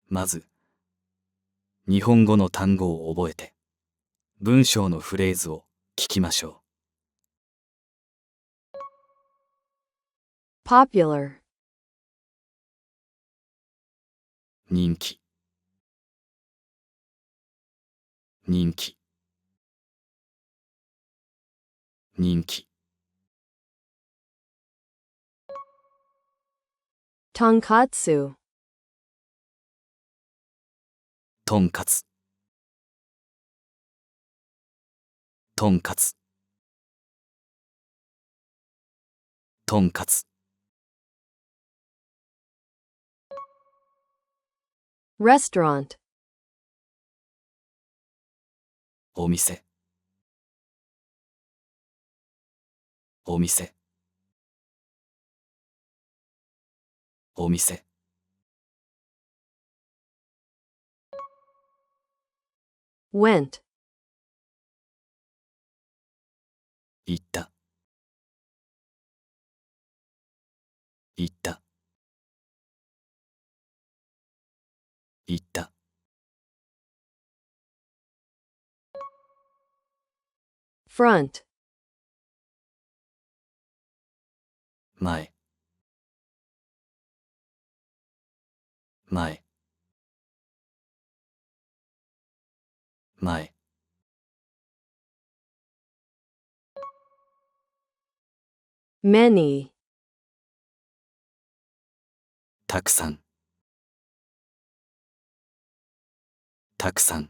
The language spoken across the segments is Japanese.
まず、日本語の単語を覚えて、文章のフレーズを聞きましょ popular, う。人気、人気、人気。tonkatsu, とんかつ、とんかつ、とんかつ。restaurant, お店、お店、お店。went, 行った、行った、行った。front, 前、前、前。many, たくさん、たくさん、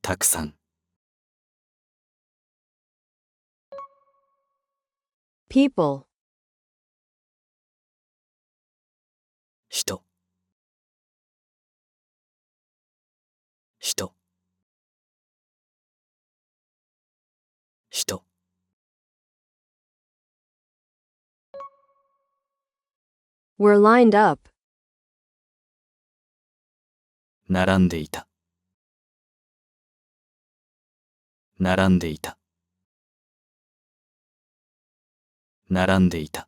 たくさん。people, 人、人、人。were lined up, 並んでいた、並んでいた、並んでいた。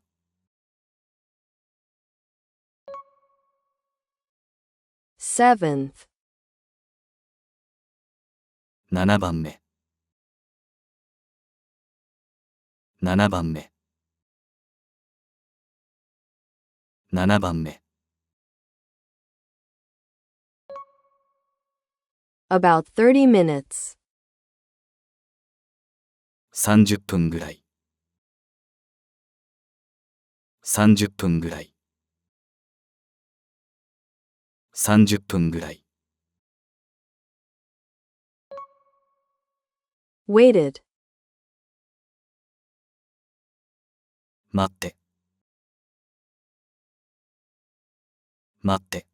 seventh, 7番目、7番目、7番目。about 30 minutes, 30分ぐらい、30分ぐらい、30分ぐらい。waited, 待って、待って、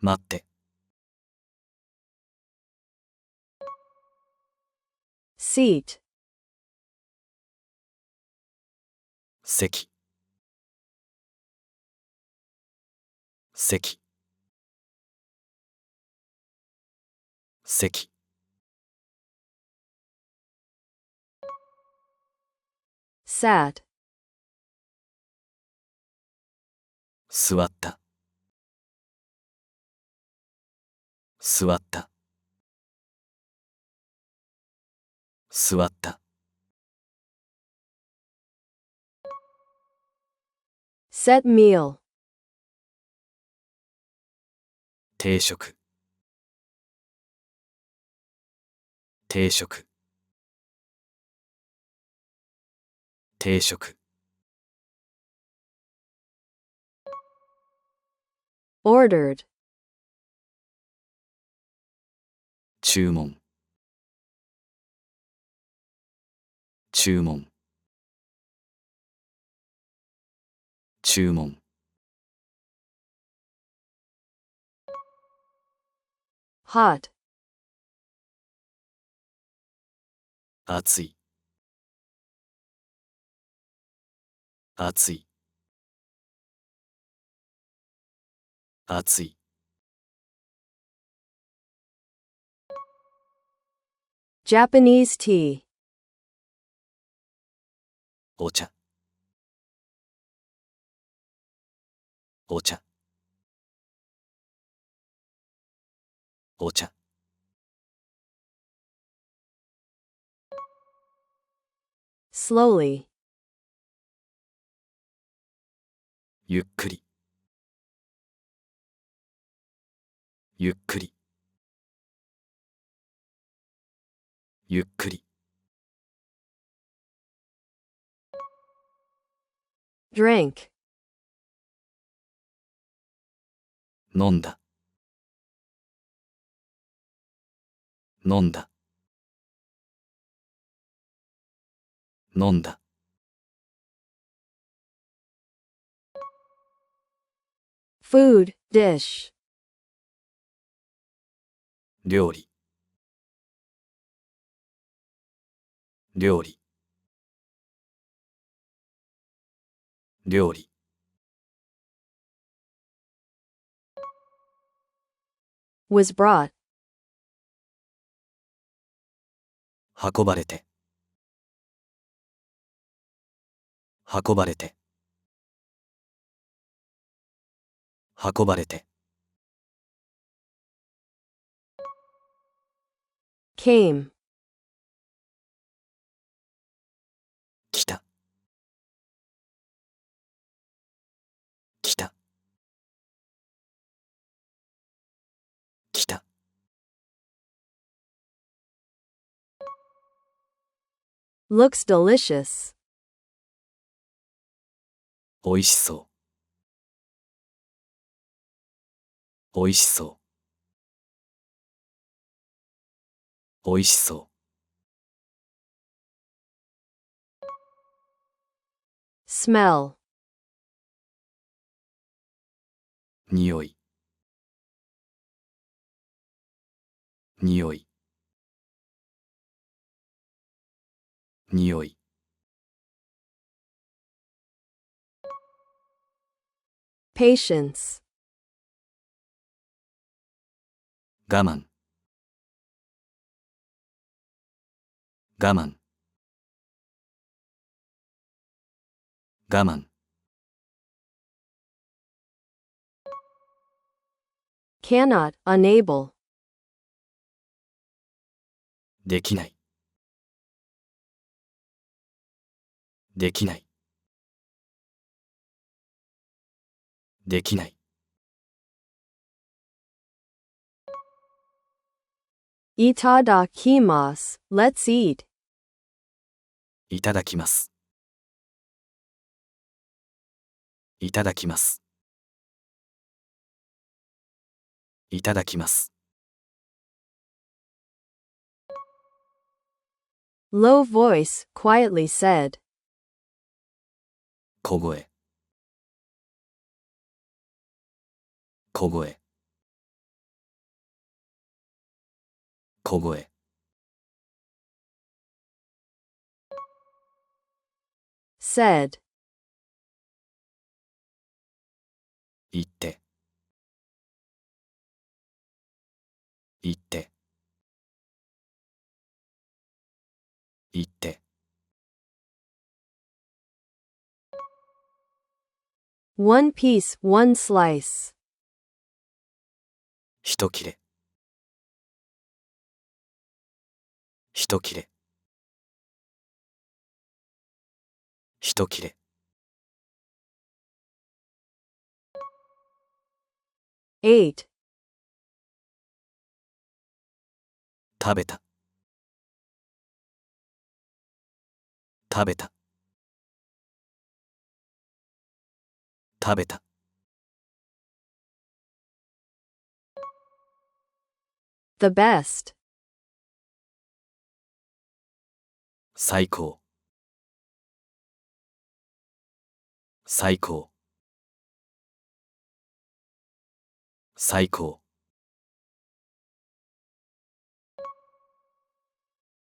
待って。seat, 席、席、席。sat, 座った、座った、座った。set meal, 定食、定食、定食。ordered, 注文、注文、注文。hot, 暑い、暑い、暑い。Japanese tea, お茶、お茶お茶slowly, ゆっくりゆっくりゆっくり drink, 飲んだ飲んだ飲んだ food, dish, 料理料理料理 was brought, 運ばれて運ばれて運ばれて came, 来た来た来た looks delicious, おいしそうおいしそうおいしそ smell, う匂い匂い匂い patience, 我慢我慢我慢 cannot, unable, できないできないできない itadakimasu, let's eat, いただきますいただきますいただきます low voice, quietly said, 小声小声小声 said, 言って言って言って one piece, one slice, 一切れ一切れ一切れ ate, 食べた食べた食べた the best, 最高最高最高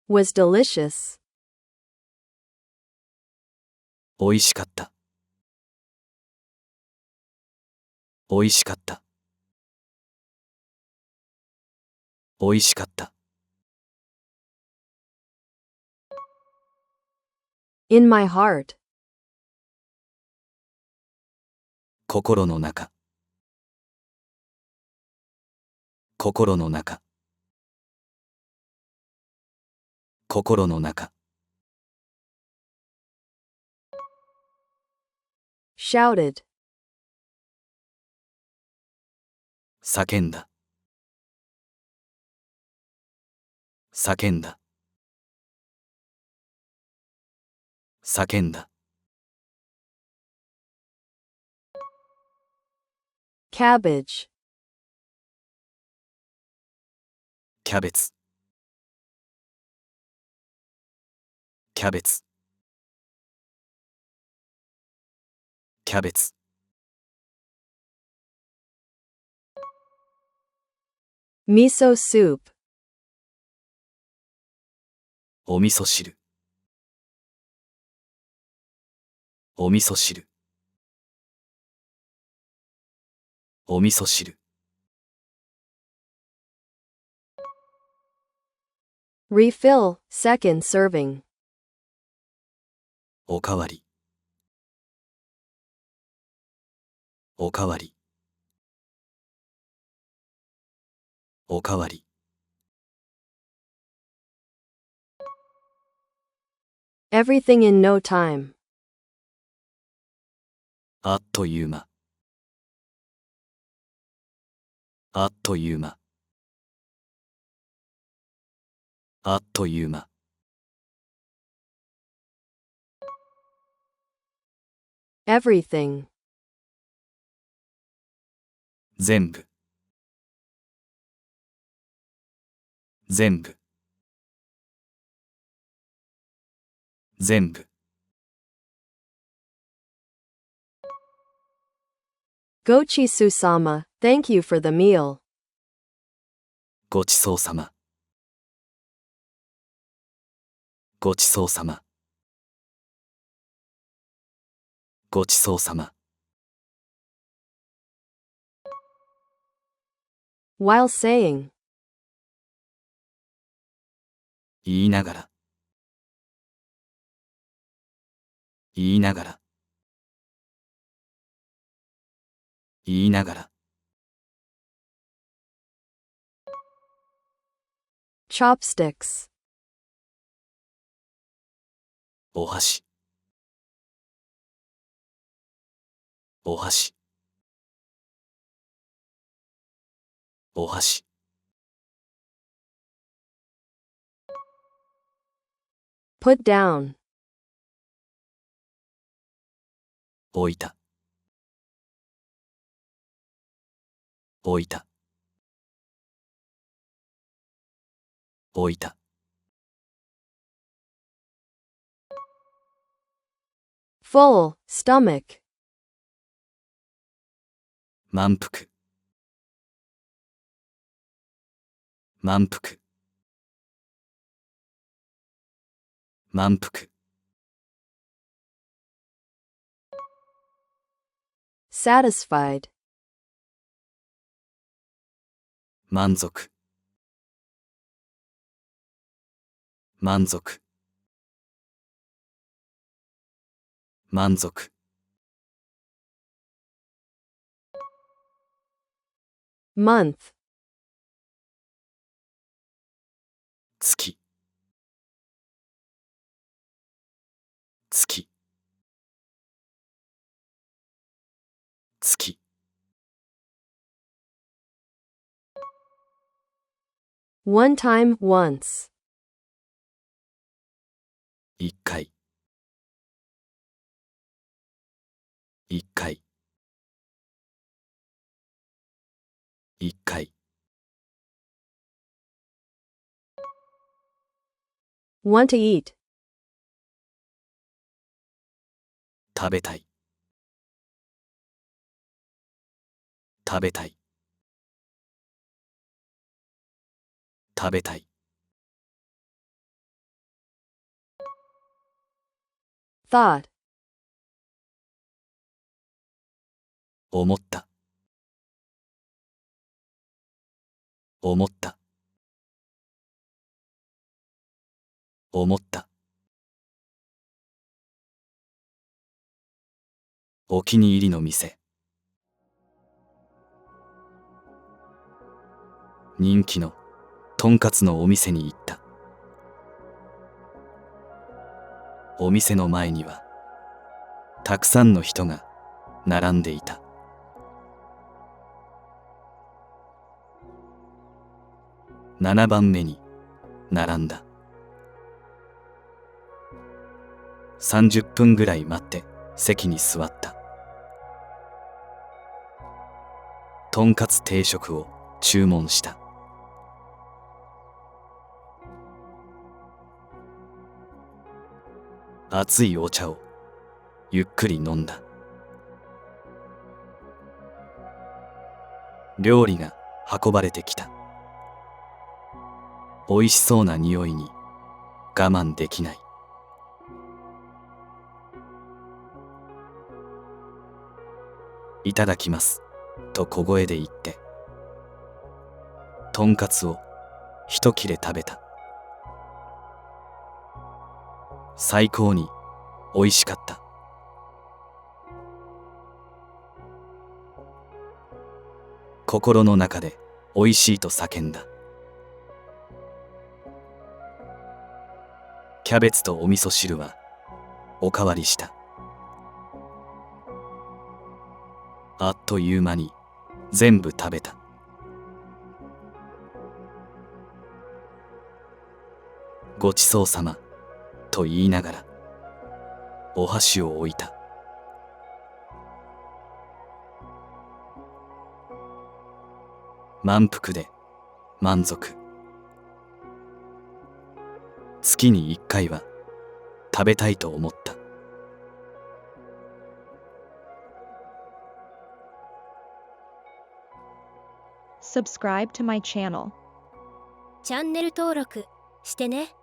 was delicious, おいしかったおいしかったおいしかった in my heart, 心の中。心の中。心の中。shouted, 叫んだ。叫んだ。叫んだ。cabbage, キャベツ。キャベツ。キャベツ。miso soup, お味噌汁。お味噌汁。お味噌汁。refill, second serving, おかわり。おかわり。おかわり。everything in no time, あっという間。あっという間。あっという間。everything, 全部。全部。全部。Gochisu-sama, thank you for the meal. ごちそうさま。ごちそうさま。ごちそうさま。While saying, 言いながら。言いながら。言いながら。chopsticks, お箸。お箸。お箸。put down, 置いた。置いた。置いた。full, stomach, 満腹。満腹。満腹。satisfied, 満足。満足。満足。month, 月。月。月。one time, once, 一回。一回。一回。want to eat, 食べたい。食べたい。食べたい。thought, 思った。思った。思った。お気に入りの店。人気のとんかつのお店に行った。お店の前にはたくさんの人が並んでいた。7番目に並んだ。30分ぐらい待って席に座った。とんかつ定食を注文した。熱いお茶をゆっくり飲んだ。料理が運ばれてきた。美味しそうな匂いに我慢できない。いただきますと小声で言ってとんかつを一切れ食べた。最高に美味しかった。心の中で美味しいと叫んだ。キャベツとお味噌汁はおかわりした。あっという間に全部食べた。ごちそうさまと言いながらお箸を置いた。満腹で満足。月に1回は食べたいと思った。Subscribe to my channel. チャンネル登録してね。